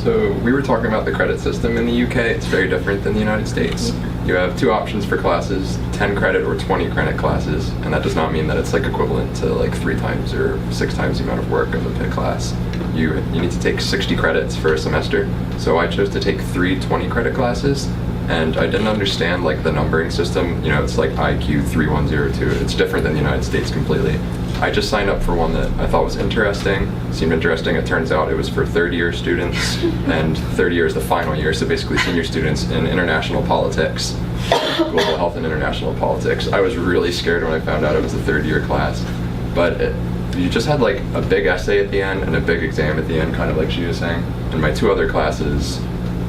So we were talking about the credit system in the UK. It's very different than the United States. You have two options for classes, 10 credit or 20 credit classes, and that does not mean that it's like equivalent to like 3 times or 6 times the amount of work of a Pitt class. You need to take 60 credits for a semester. So I chose to take 3 20 credit classes, and I didn't understand like the numbering system. You know, it's like IQ 3102. It's different than the United States completely. I just signed up for one that I thought was interesting, seemed interesting. It turns out it was for third-year students, and third year is the final year, so basically senior students in international politics, global health and international politics. I was really scared when I found out it was a third-year class, but you just had like a big essay at the end and a big exam at the end, kind of like she was saying. And my 2 other classes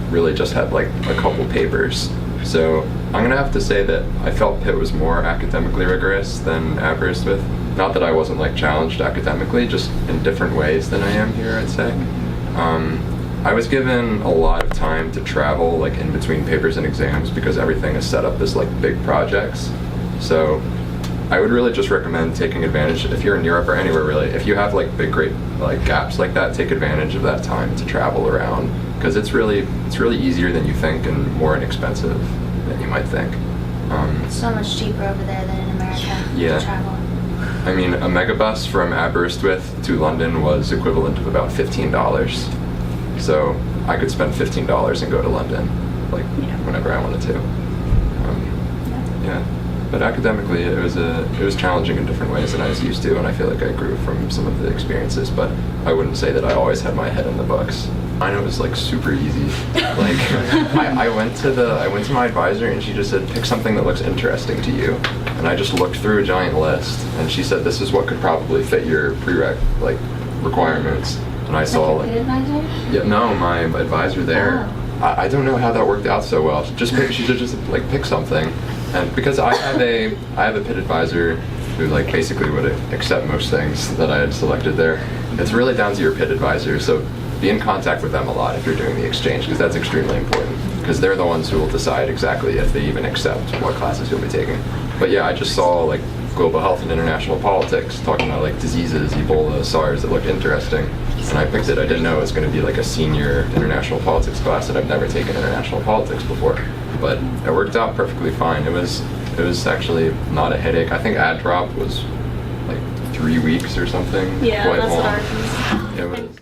really just had like a couple papers. So I'm gonna have to say that I felt Pitt was more academically rigorous than Aberystwyth. Not that I wasn't like challenged academically, just in different ways than I am here, I'd say. I was given a lot of time to travel like in between papers and exams because everything is set up as like big projects. So I would really just recommend taking advantage, if you're in Europe or anywhere really, if you have like big great like gaps like that, take advantage of that time to travel around, because it's really easier than you think and more inexpensive than you might think. It's so much cheaper over there than in America to travel. I mean, a megabus from Aberystwyth to London was equivalent of about $15. So I could spend $15 and go to London, like whenever I wanted to. But academically, it was challenging in different ways than I was used to, and I feel like I grew from some of the experiences. But I wouldn't say that I always had my head in the books. I know it was like super easy. Like I went to my advisor and she just said, pick something that looks interesting to you. And I just looked through a giant list, and she said, this is what could probably fit your prereq like requirements. And I saw like advisor? Yeah, no, my advisor there. Oh. I don't know how that worked out so well. She should just like pick something. And because I have a Pitt advisor who like basically would accept most things that I had selected there. It's really down to your Pitt advisor. So be in contact with them a lot if you're doing the exchange, because that's extremely important, because they're the ones who will decide exactly if they even accept what classes you'll be taking. But yeah, I just saw like global health and international politics, talking about like diseases, Ebola, SARS, that looked interesting, and I picked it. I didn't know it was going to be like a senior international politics class, and I've never taken international politics before, but it worked out perfectly fine. It was actually not a headache. I think ad drop was like 3 weeks or something. Yeah, quite that's long. what ours is. It was.